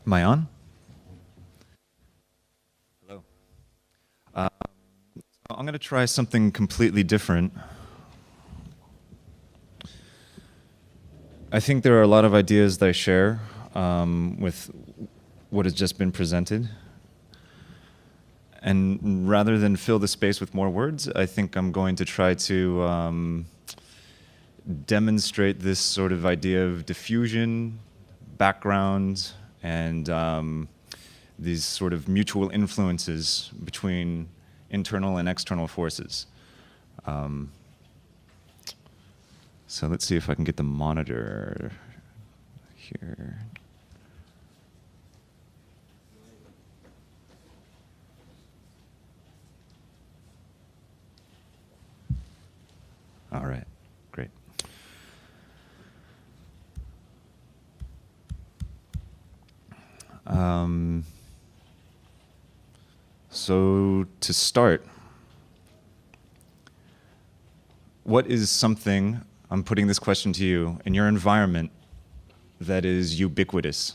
Am I on? Hello. I'm going to try something completely different. I think there are a lot of ideas that I share with what has just been presented. And rather than fill the space with more words, I think I'm going to try to demonstrate this sort of idea of diffusion, background, and these sort of mutual influences between internal and external forces. So let's see if I can get the monitor here. All right, great. So to start, what is something, I'm putting this question to you, in your environment that is ubiquitous?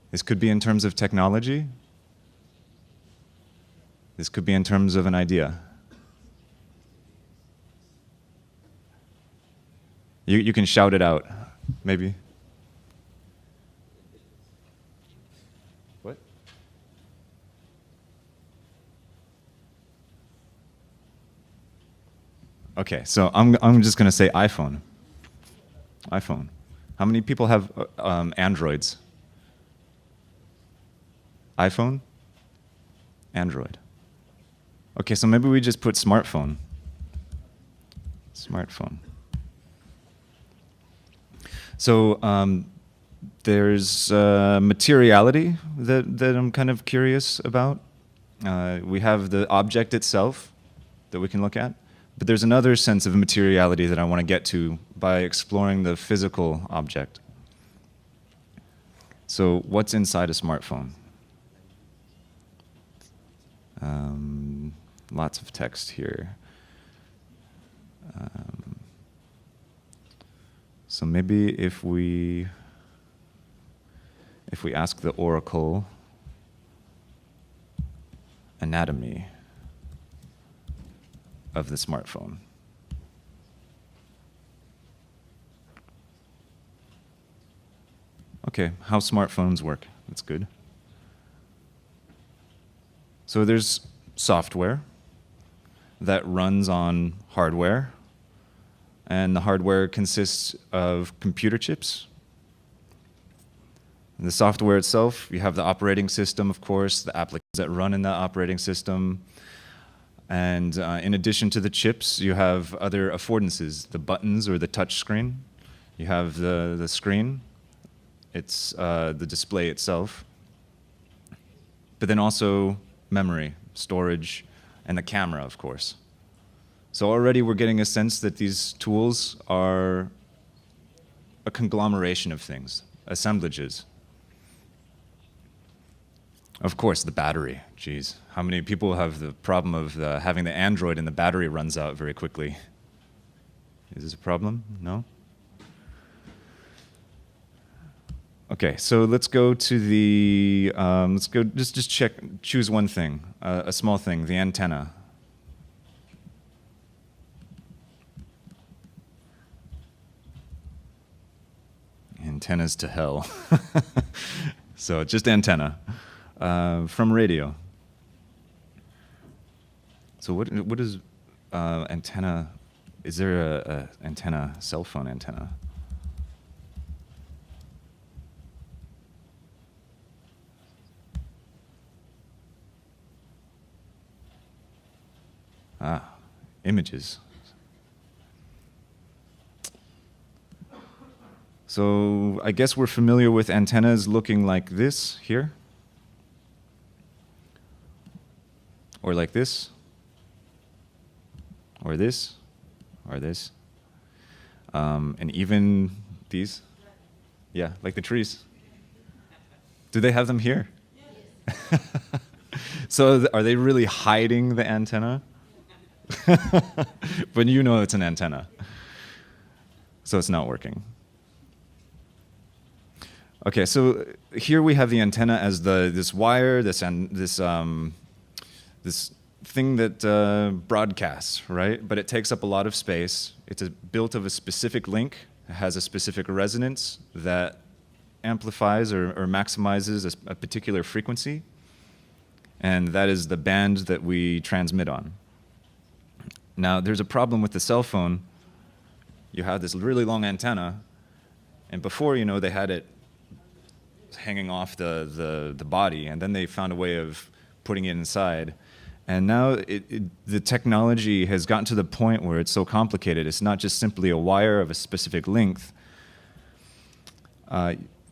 This could be in terms of technology. This could be in terms of an idea. You can shout it out, maybe. What? Okay, so I'm just going to say iPhone. iPhone. How many people have Androids? iPhone? Android. Okay, so maybe we just put smartphone. Smartphone. So there's materiality that I'm kind of curious about. We have the object itself that we can look at, but there's another sense of materiality that I want to get to by exploring the physical object. So what's inside a smartphone? Lots of text here. So maybe if we ask the oracle anatomy of the smartphone. Okay, how smartphones work. That's good. So there's software that runs on hardware, and the hardware consists of computer chips. And the software itself, you have the operating system, of course, the applications that run in that operating system. And in addition to the chips, you have other affordances, the buttons or the touch screen. You have the screen, it's the display itself. But then also memory, storage, and the camera, of course. So already we're getting a sense that these tools are a conglomeration of things, assemblages. Of course, the battery. Geez, how many people have the problem of having the Android and the battery runs out very quickly? Is this a problem? No? Okay, so let's go to the, let's go, just choose one thing, a small thing, the antenna. Antennas to hell. So just antenna from radio. So what is antenna? Is there a antenna, cell phone antenna? Ah, images. So I guess we're familiar with antennas looking like this here, or like this, or this, or this, and even these. Yeah, like the trees. Do they have them here? So are they really hiding the antenna? But you know it's an antenna. So it's not working. Okay, so here we have the antenna as this wire, this thing that broadcasts, right? But it takes up a lot of space. It's built of a specific link. It has a specific resonance that amplifies or maximizes a particular frequency. And that is the band that we transmit on. Now, there's a problem with the cell phone. You have this really long antenna, and before, they had it hanging off the body, and then they found a way of putting it inside. And now the technology has gotten to the point where it's so complicated. It's not just simply a wire of a specific length.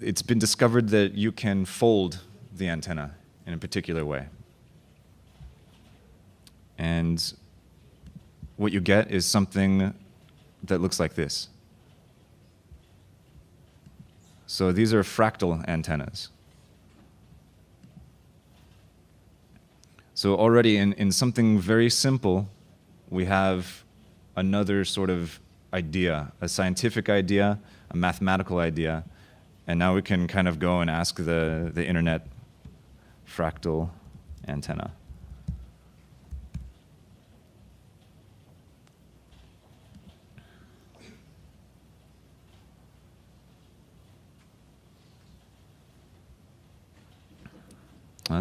It's been discovered that you can fold the antenna in a particular way. And what you get is something that looks like this. So these are fractal antennas. So already in something very simple, we have another sort of idea, a scientific idea, a mathematical idea, and now we can kind of go and ask the internet fractal antenna.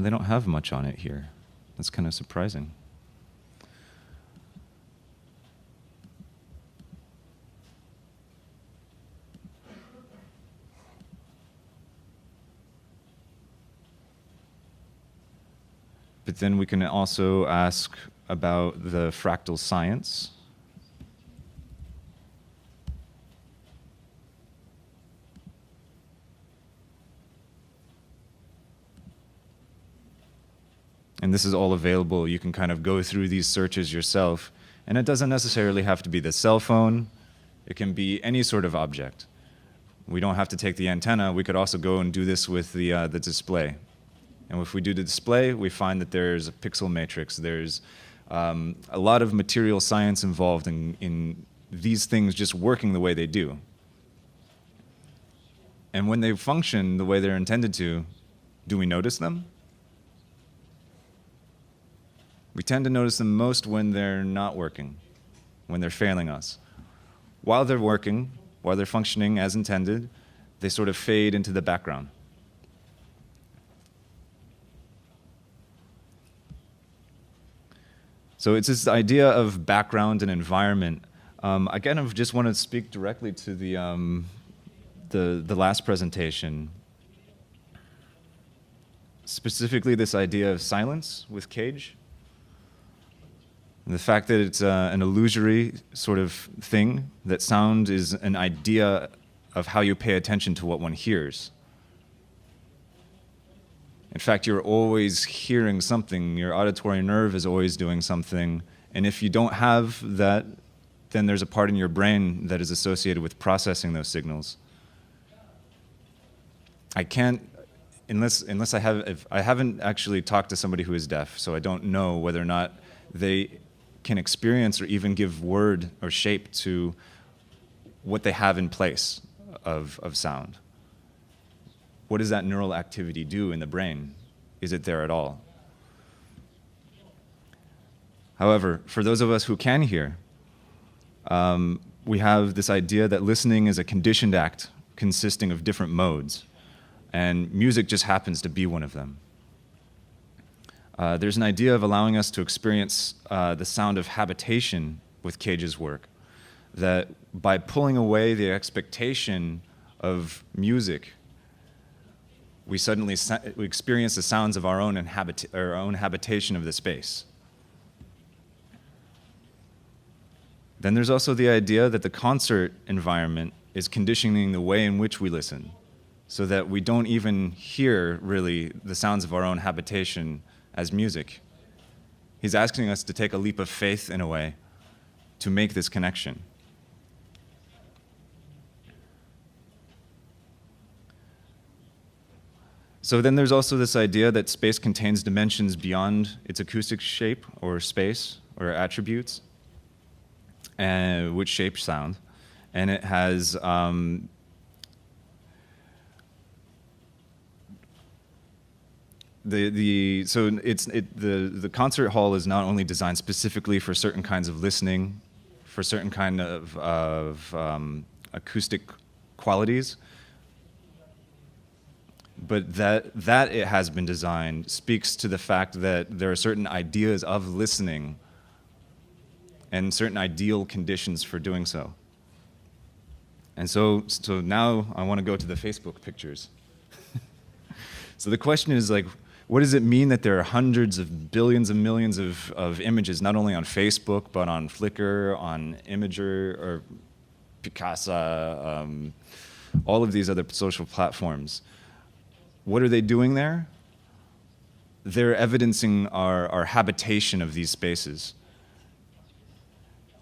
They don't have much on it here. That's kind of surprising. But then we can also ask about the fractal science. And this is all available. You can kind of go through these searches yourself. And it doesn't necessarily have to be the cell phone. It can be any sort of object. We don't have to take the antenna. We could also go and do this with the display. And if we do the display, we find that there's a pixel matrix. There's a lot of material science involved in these things just working the way they do. And when they function the way they're intended to, do we notice them? We tend to notice them most when they're not working, when they're failing us. While they're working, while they're functioning as intended, they sort of fade into the background. So it's this idea of background and environment. I kind of just want to speak directly to the last presentation. Specifically this idea of silence with Cage. And the fact that it's an illusory sort of thing, that sound is an idea of how you pay attention to what one hears. In fact, you're always hearing something. Your auditory nerve is always doing something. And if you don't have that, then there's a part in your brain that is associated with processing those signals. I can't, unless I haven't actually talked to somebody who is deaf, so I don't know whether or not they can experience or even give word or shape to what they have in place of sound. What does that neural activity do in the brain? Is it there at all? However, for those of us who can hear, we have this idea that listening is a conditioned act consisting of different modes, and music just happens to be one of them. There's an idea of allowing us to experience the sound of habitation with Cage's work, that by pulling away the expectation of music, we suddenly we experience the sounds of our own habitation of the space. Then there's also the idea that the concert environment is conditioning the way in which we listen, so that we don't even hear really the sounds of our own habitation as music. He's asking us to take a leap of faith in a way to make this connection. So then there's also this idea that space contains dimensions beyond its acoustic shape or space or attributes, which shape sound. And it has the concert hall is not only designed specifically for certain kinds of listening, for certain kind of acoustic qualities, but that it has been designed speaks to the fact that there are certain ideas of listening and certain ideal conditions for doing so. And so now I want to go to the Facebook pictures. So the question is, like, what does it mean that there are hundreds of billions and millions of images, not only on Facebook, but on Flickr, on Imager, or Picasa, all of these other social platforms? What are they doing there? They're evidencing our habitation of these spaces.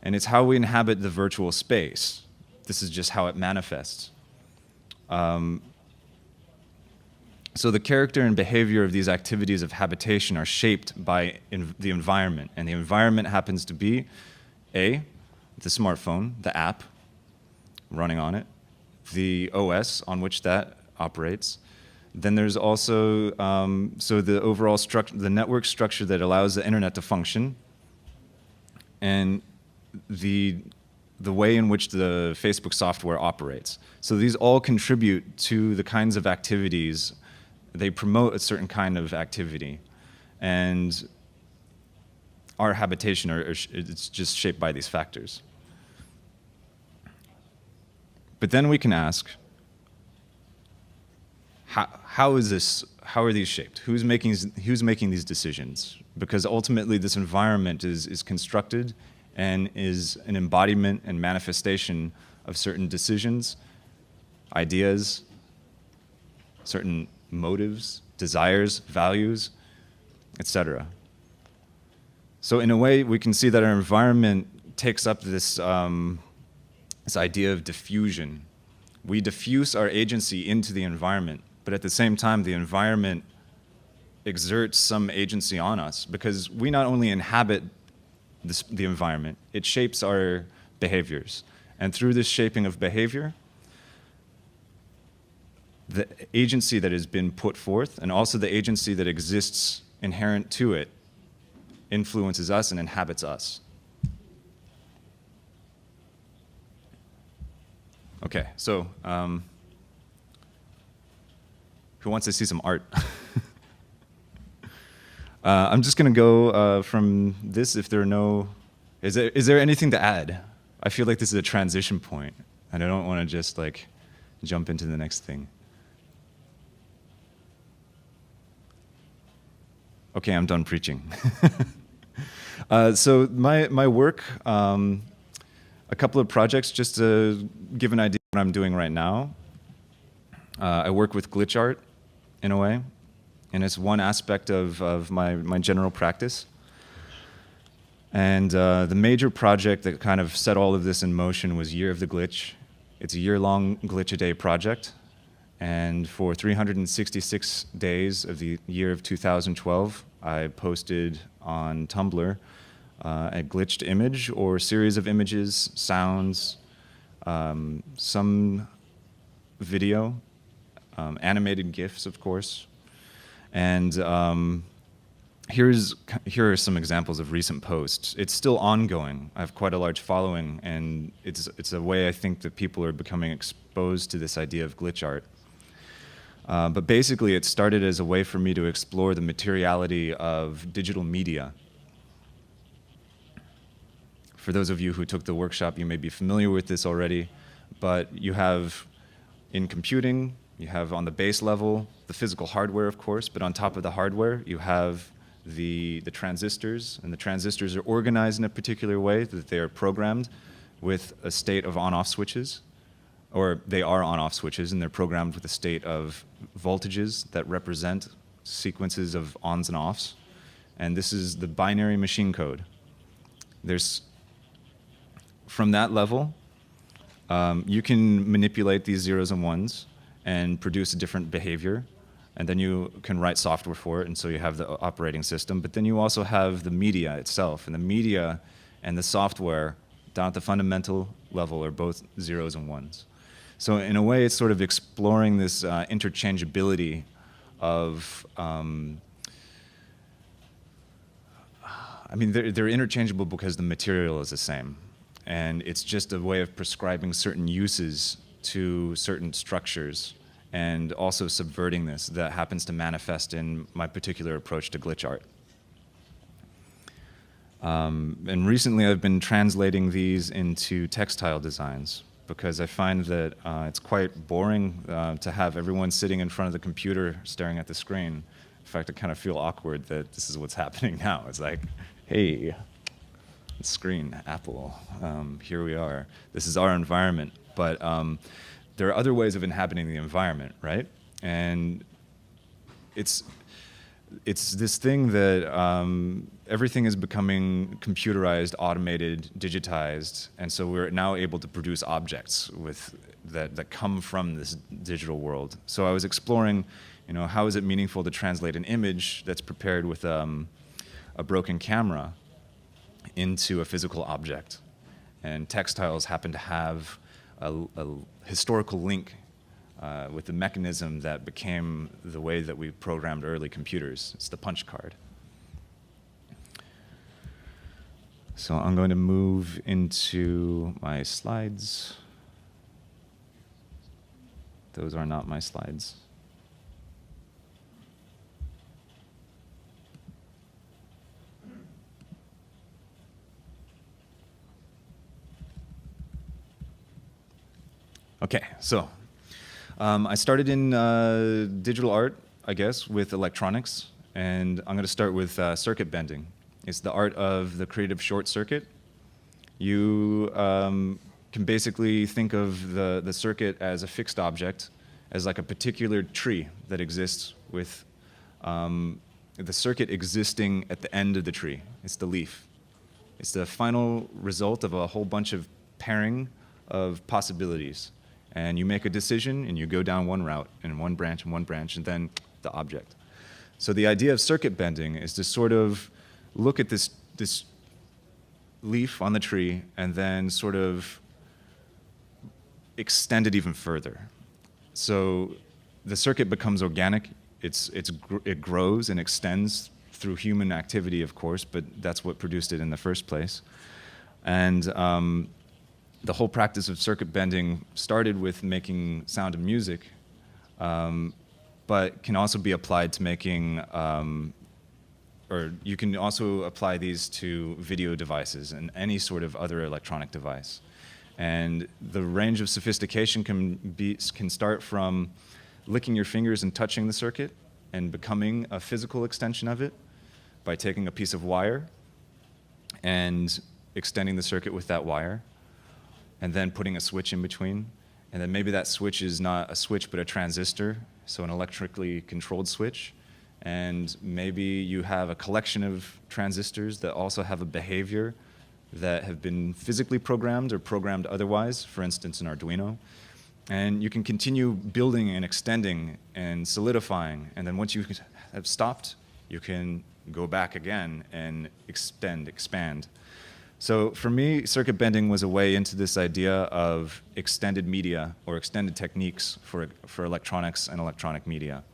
And it's how we inhabit the virtual space. This is just how it manifests. So the character and behavior of these activities of habitation are shaped by the environment. And the environment happens to be the smartphone, the app running on it, the OS on which that operates. Then there's also the overall structure, the network structure that allows the internet to function, and the way in which the Facebook software operates. So these all contribute to the kinds of activities. They promote a certain kind of activity, and our habitation it's just shaped by these factors. But then we can ask, how are these shaped? Who's making these decisions? Because ultimately this environment is constructed and is an embodiment and manifestation of certain decisions, ideas, certain motives, desires, values, etc. So in a way, we can see that our environment takes up this idea of diffusion. We diffuse our agency into the environment, but at the same time, the environment exerts some agency on us, because we not only inhabit the environment, it shapes our behaviors. And through this shaping of behavior, the agency that has been put forth, and also the agency that exists inherent to it, influences us and inhabits us. Okay, so who wants to see some art? I'm just going to go from this. If there are no, is there anything to add? I feel like this is a transition point, and I don't want to just like jump into the next thing. Okay, I'm done preaching. So my work, a couple of projects, just to give an idea of what I'm doing right now. I work with glitch art, in a way, and it's one aspect of my general practice. And the major project that kind of set all of this in motion was Year of the Glitch. It's a year-long glitch-a-day project. And for 366 days of the year of 2012, I posted on Tumblr a glitched image or series of images, sounds, some video, animated GIFs, of course. And here are some examples of recent posts. It's still ongoing. I have quite a large following, and it's a way I think that people are becoming exposed to this idea of glitch art. But basically, it started as a way for me to explore the materiality of digital media. For those of you who took the workshop, you may be familiar with this already, but you have, in computing, you have on the base level, the physical hardware, of course, but on top of the hardware, you have the transistors, and the transistors are organized in a particular way that they are programmed with a state of on-off switches, or they are on-off switches, and they're programmed with a state of voltages that represent sequences of ons and offs. And this is the binary machine code. From that level, you can manipulate these zeros and ones and produce a different behavior. and then you can write software for it, and so you have the operating system, but then you also have the media itself, and the media and the software down at the fundamental level are both zeros and ones. So in a way, it's sort of exploring this interchangeability of, I mean, they're interchangeable because the material is the same, and it's just a way of prescribing certain uses to certain structures, and also subverting this that happens to manifest in my particular approach to glitch art. And recently I've been translating these into textile designs because I find that it's quite boring to have everyone sitting in front of the computer staring at the screen. In fact, I kind of feel awkward that this is what's happening now. It's like, hey, screen, Apple, here we are. This is our environment. But there are other ways of inhabiting the environment, right? And it's this thing that everything is becoming computerized, automated, digitized, and so we're now able to produce objects that come from this digital world. So I was exploring, how is it meaningful to translate an image that's prepared with a broken camera into a physical object? And textiles happen to have a historical link with the mechanism that became the way that we programmed early computers. It's the punch card. So I'm going to move into my slides. Those are not my slides. Okay, so I started in digital art, I guess, with electronics, and I'm going to start with circuit bending. It's the art of the creative short circuit. You can basically think of the circuit as a fixed object, as like a particular tree that exists with the circuit existing at the end of the tree. It's the leaf. It's the final result of a whole bunch of pairing of possibilities. And you make a decision, and you go down one route, and one branch, and then the object. So the idea of circuit bending is to sort of look at this leaf on the tree, and then sort of extend it even further. So the circuit becomes organic. It grows and extends through human activity, of course, but that's what produced it in the first place. And the whole practice of circuit bending started with making sound and music, but can also be applied to making, or you can also apply these to video devices and any sort of other electronic device. And the range of sophistication can start from licking your fingers and touching the circuit and becoming a physical extension of it by taking a piece of wire and extending the circuit with that wire, and then putting a switch in between. And then maybe that switch is not a switch but a transistor, so an electrically controlled switch. And maybe you have a collection of transistors that also have a behavior that have been physically programmed or programmed otherwise, for instance, an Arduino. And you can continue building and extending and solidifying. And then once you have stopped, you can go back again and expand. So for me, circuit bending was a way into this idea of extended media or extended techniques for electronics and electronic media.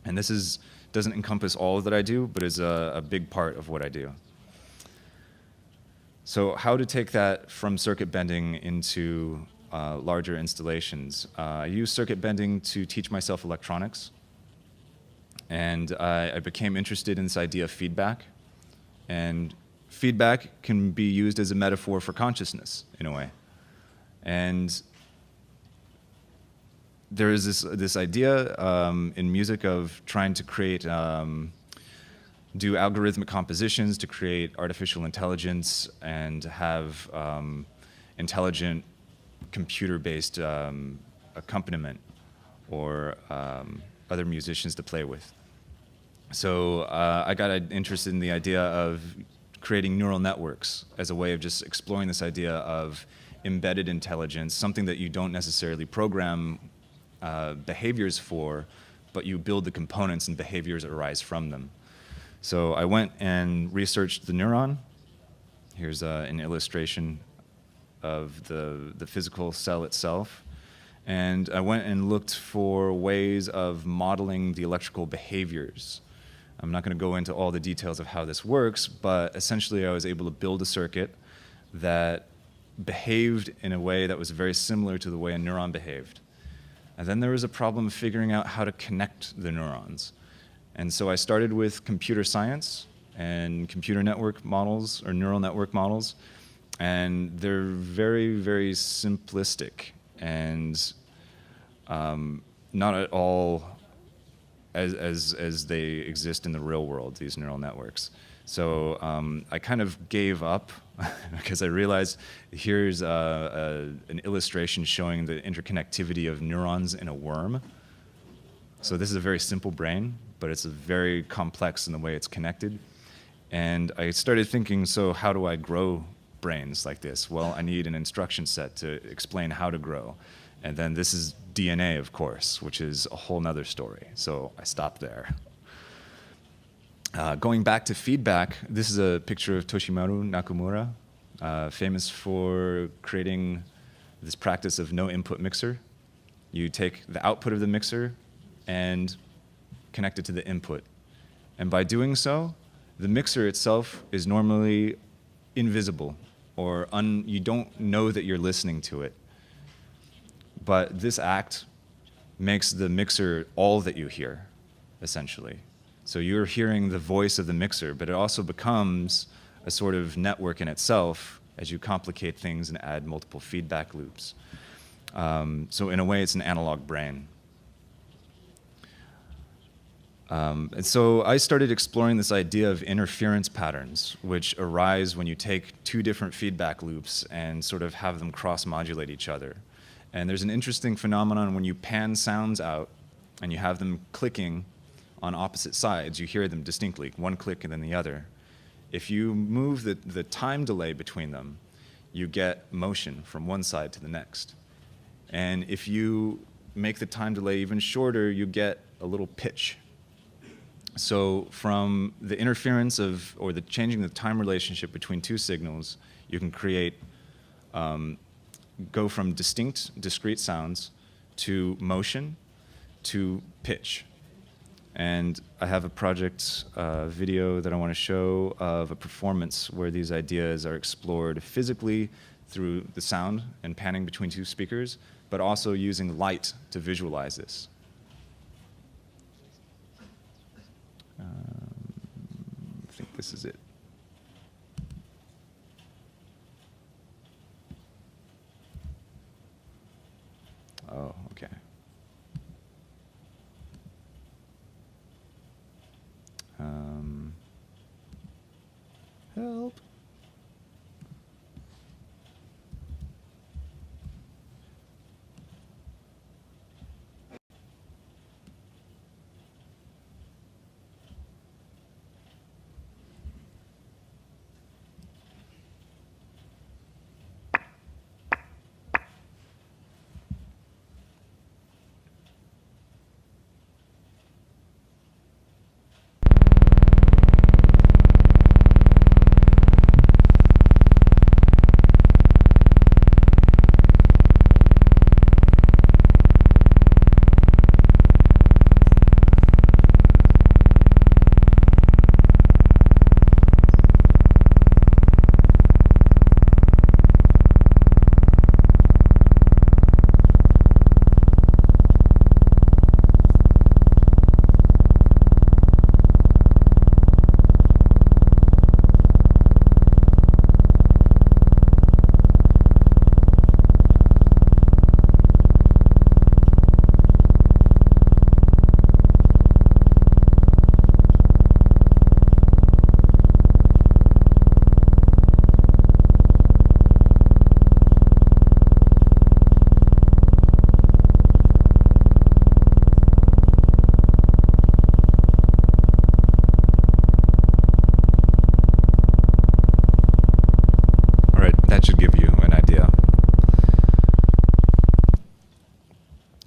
And this doesn't encompass all that I do, but is a big part of what I do. So how to take that from circuit bending into larger installations? I use circuit bending to teach myself electronics. And I became interested in this idea of feedback. And feedback can be used as a metaphor for consciousness, in a way. And there is this idea in music of trying to create, do algorithmic compositions to create artificial intelligence and have intelligent computer-based accompaniment or other musicians to play with. So I got interested in the idea of creating neural networks as a way of just exploring this idea of embedded intelligence, something that you don't necessarily program behaviors for, but you build the components and behaviors that arise from them. So I went and researched the neuron. Here's an illustration of the physical cell itself. And I went and looked for ways of modeling the electrical behaviors. I'm not going to go into all the details of how this works, but essentially I was able to build a circuit that behaved in a way that was very similar to the way a neuron behaved. And then there was a problem of figuring out how to connect the neurons. And so I started with computer science and computer network models, or neural network models, and they're very, very simplistic and not at all as they exist in the real world, these neural networks. So I kind of gave up because I realized here's an illustration showing the interconnectivity of neurons in a worm. So this is a very simple brain, but it's very complex in the way it's connected. And I started thinking, so how do I grow brains like this? Well, I need an instruction set to explain how to grow. And then this is DNA, of course, which is a whole nother story. So I stopped there. Going back to feedback, this is a picture of Toshimaru Nakamura, famous for creating this practice of no input mixer. You take the output of the mixer and connect it to the input. And by doing so, the mixer itself is normally invisible, or you don't know that you're listening to it. But this act makes the mixer all that you hear, essentially. So you're hearing the voice of the mixer, but it also becomes a sort of network in itself as you complicate things and add multiple feedback loops. So in a way, it's an analog brain. And so I started exploring this idea of interference patterns, which arise when you take two different feedback loops and sort of have them cross-modulate each other. And there's an interesting phenomenon when you pan sounds out and you have them clicking on opposite sides. You hear them distinctly, one click and then the other. If you move the time delay between them, you get motion from one side to the next. And if you make the time delay even shorter, you get a little pitch. So from the interference of, or the changing the time relationship between two signals, you can create, go from discrete sounds to motion to pitch. And I have a project video that I want to show of a performance where these ideas are explored physically through the sound and panning between two speakers, but also using light to visualize this. I think this is it. Oh, okay. Help.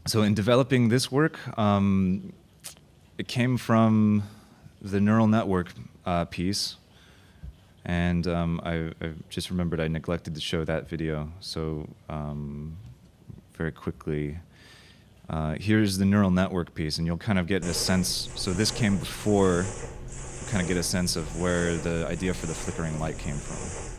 So in developing this work, it came from the neural network piece, and I just remembered I neglected to show that video, so very quickly. Here's the neural network piece, and you'll kind of get a sense. So this came before, kind of get a sense of where the idea for the flickering light came from.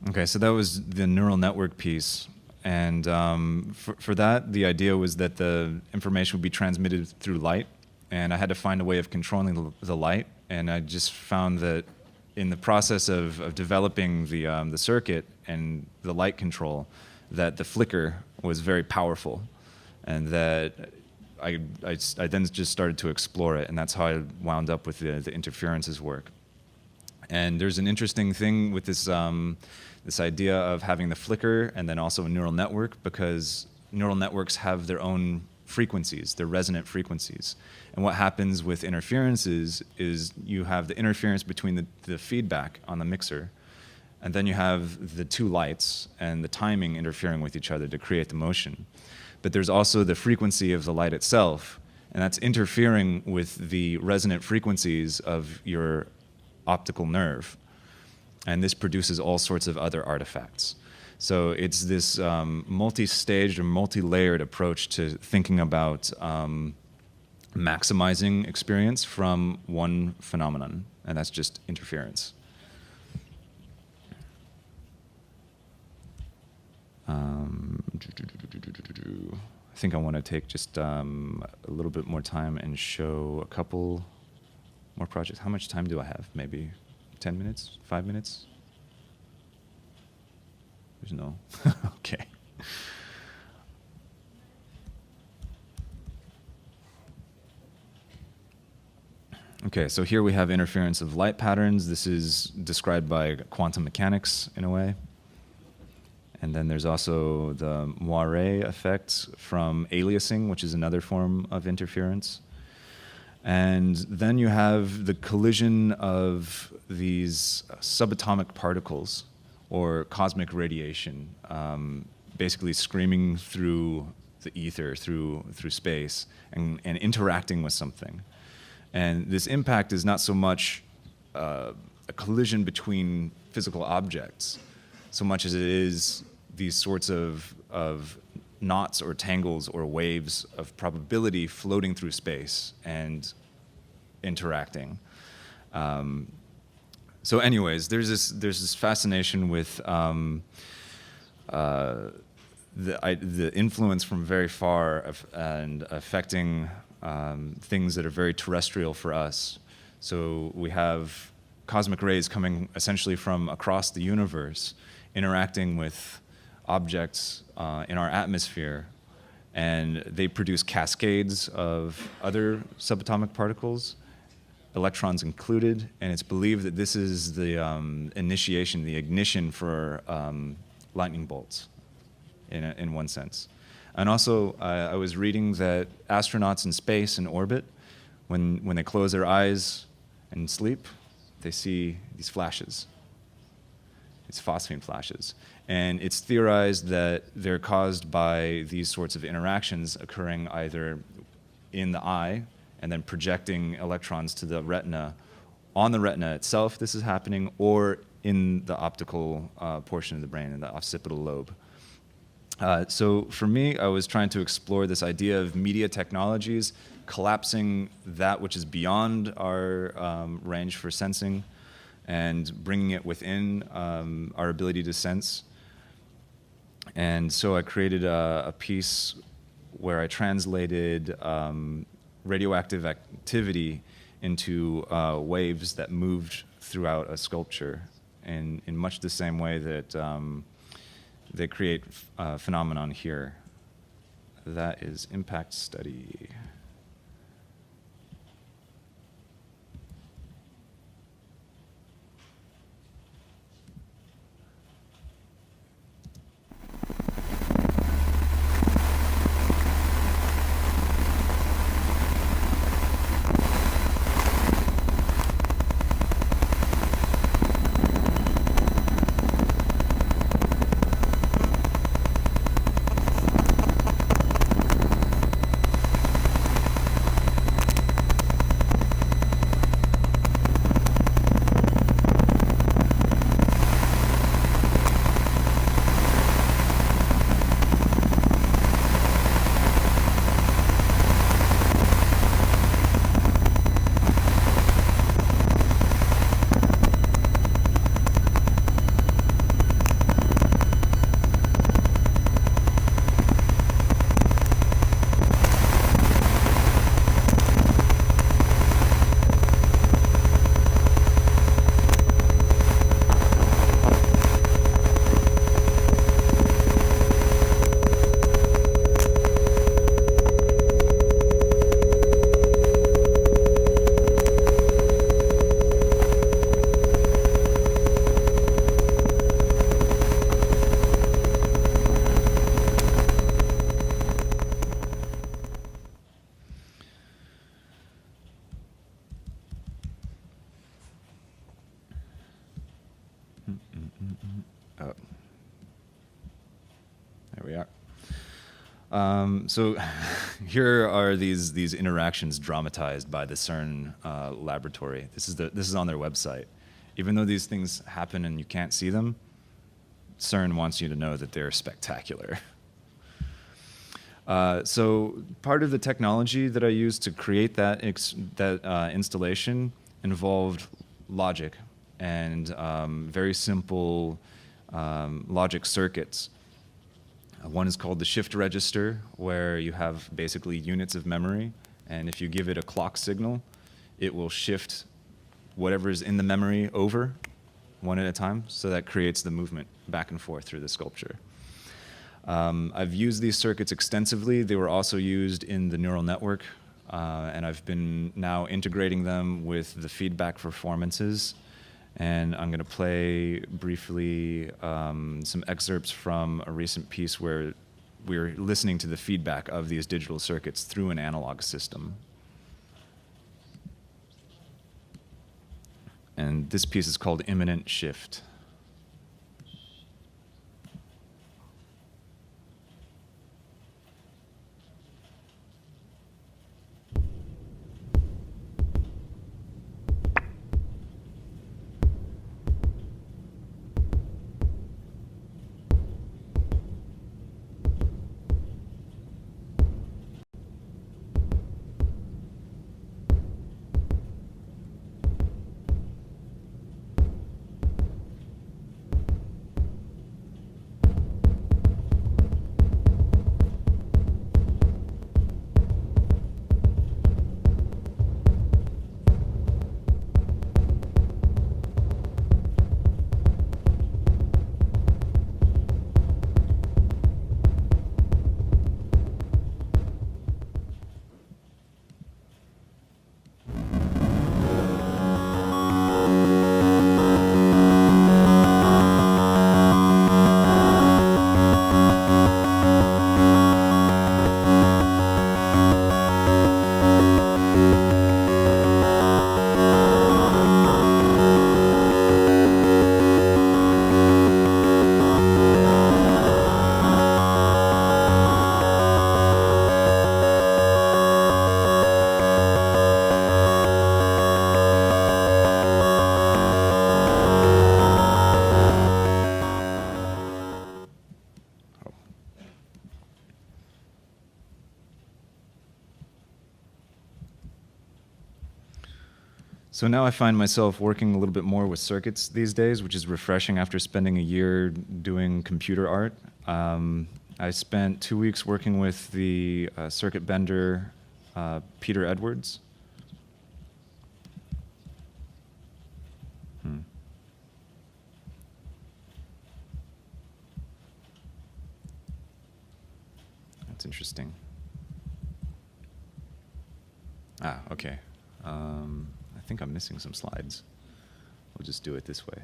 Okay, so that was the neural network piece. And for that, the idea was that the information would be transmitted through light. And I had to find a way of controlling the light. And I just found that in the process of developing the circuit and the light control, that the flicker was very powerful. And that I then just started to explore it. And that's how I wound up with the interferences work. And there's an interesting thing with this this idea of having the flicker and then also a neural network, because neural networks have their own frequencies, their resonant frequencies. And what happens with interferences is you have the interference between the feedback on the mixer, and then you have the two lights and the timing interfering with each other to create the motion. But there's also the frequency of the light itself, and that's interfering with the resonant frequencies of your optical nerve. And this produces all sorts of other artifacts. So it's this multi-staged or multi-layered approach to thinking about maximizing experience from one phenomenon, and that's just interference. I think I want to take just a little bit more time and show a couple more projects. How much time do I have? Maybe 10 minutes? 5 minutes? There's no. Okay. Okay, so here we have interference of light patterns. This is described by quantum mechanics in a way. And then there's also the moire effect from aliasing, which is another form of interference. And then you have the collision of these subatomic particles, or cosmic radiation, basically screaming through the ether, through space, and interacting with something. And this impact is not so much a collision between physical objects, so much as it is these sorts of knots or tangles or waves of probability floating through space and interacting. So anyways, there's this fascination with the influence from very far and affecting things that are very terrestrial for us. So we have cosmic rays coming essentially from across the universe, interacting with objects in our atmosphere, and they produce cascades of other subatomic particles, electrons included, and it's believed that this is the initiation, the ignition for lightning bolts, in one sense. And also, I was reading that astronauts in space in orbit, when they close their eyes and sleep, they see these flashes. It's phosphine flashes. And it's theorized that they're caused by these sorts of interactions occurring either in the eye and then projecting electrons to the retina. On the retina itself, this is happening, or in the optical portion of the brain, in the occipital lobe. So for me, I was trying to explore this idea of media technologies collapsing that which is beyond our range for sensing and bringing it within our ability to sense. And so I created a piece where I translated radioactive activity into waves that moved throughout a sculpture in much the same way that they create phenomenon here. That is impact study. Oh. There we are. So here are these interactions dramatized by the CERN laboratory. This is on their website. Even though these things happen and you can't see them, CERN wants you to know that they're spectacular. So part of the technology that I used to create that installation involved logic and very simple logic circuits. One is called the shift register, where you have basically units of memory, and if you give it a clock signal, it will shift whatever's in the memory over one at a time, so that creates the movement back and forth through the sculpture. I've used these circuits extensively. They were also used in the neural network, and I've been now integrating them with the feedback performances. And I'm going to play briefly some excerpts from a recent piece where we're listening to the feedback of these digital circuits through an analog system. And this piece is called Imminent Shift. So now I find myself working a little bit more with circuits these days, which is refreshing after spending a year doing computer art. I spent 2 weeks working with the circuit bender, Peter Edwards. That's interesting. Okay. I think I'm missing some slides. We'll just do it this way.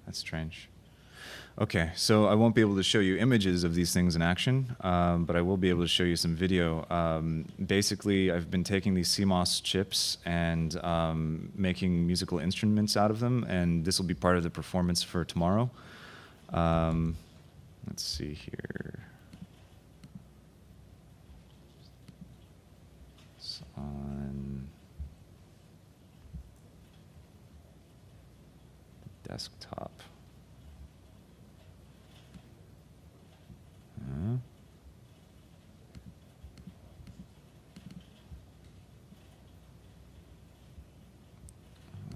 That's strange. Okay, so I won't be able to show you images of these things in action, but I will be able to show you some video. Basically, I've been taking these CMOS chips and making musical instruments out of them, and this will be part of the performance for tomorrow. Let's see here. It's on the desktop. Oh,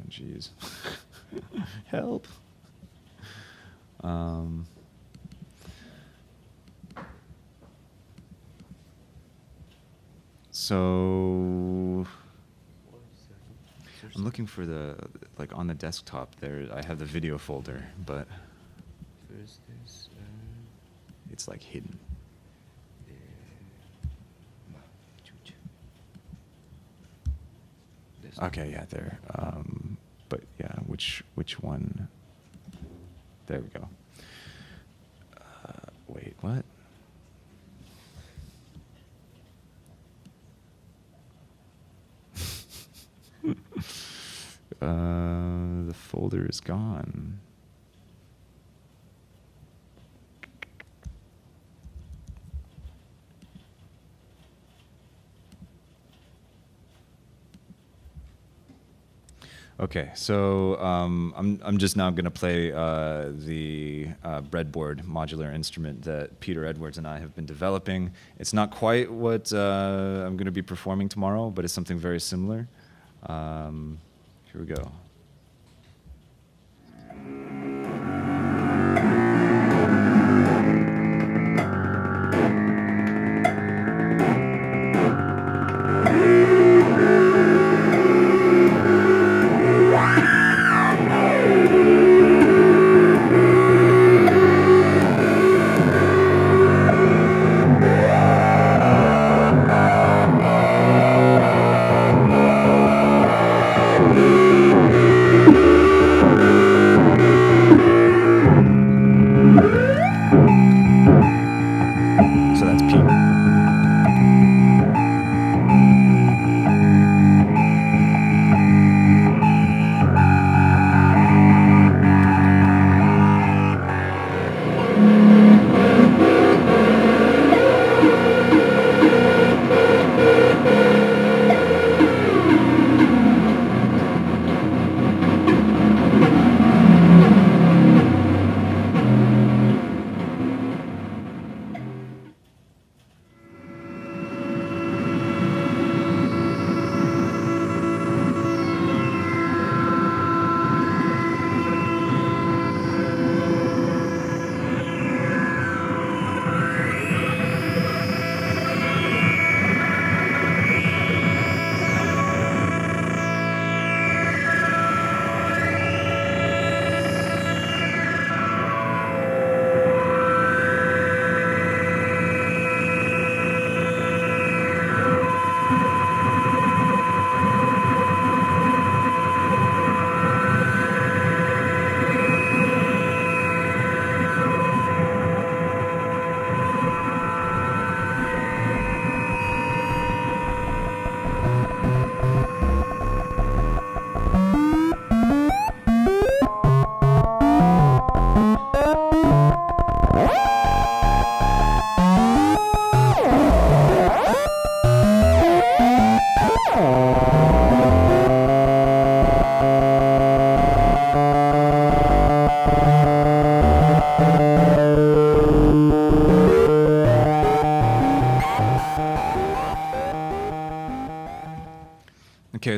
jeez. Help. So I'm looking for the, like on the desktop there, I have the video folder, but it's like hidden. Okay, yeah, there. But yeah, which one? There we go. Wait, what? The folder is gone. Okay, so I'm just now going to play the breadboard modular instrument that Peter Edwards and I have been developing. It's not quite what I'm going to be performing tomorrow, but it's something very similar. Here we go. So that's Peter.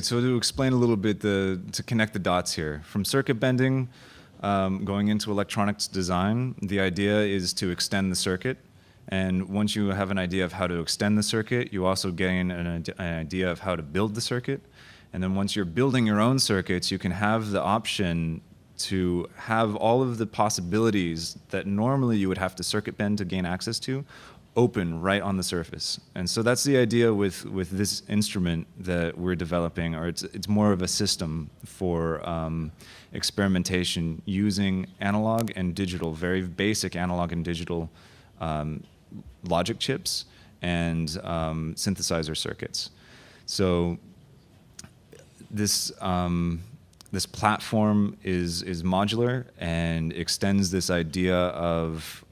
right, so to explain a little bit, to connect the dots here, from circuit bending going into electronics design, the idea is to extend the circuit. And once you have an idea of how to extend the circuit, you also gain an idea of how to build the circuit. And then once you're building your own circuits, you can have the option to have all of the possibilities that normally you would have to circuit bend to gain access to open right on the surface. And so that's the idea with this instrument that we're developing, or it's more of a system for experimentation using analog and digital, very basic analog and digital logic chips and synthesizer circuits. So this this platform is modular and extends this idea of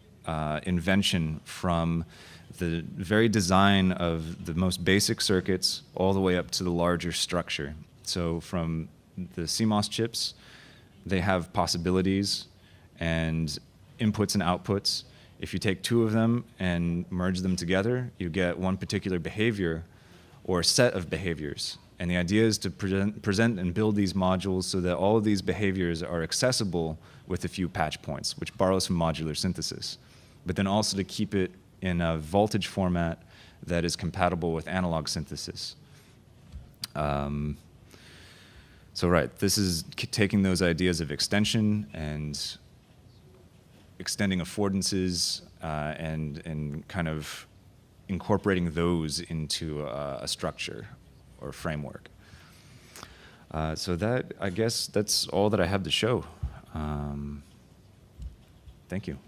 invention from the very design of the most basic circuits all the way up to the larger structure. So from the CMOS chips, they have possibilities and inputs and outputs. If you take two of them and merge them together, you get one particular behavior or set of behaviors. And the idea is to present and build these modules so that all of these behaviors are accessible with a few patch points, which borrows from modular synthesis. But then also to keep it in a voltage format that is compatible with analog synthesis. So right, this is taking those ideas of extension and extending affordances and kind of incorporating those into a structure or framework. So that, I guess, that's all that I have to show. Thank you.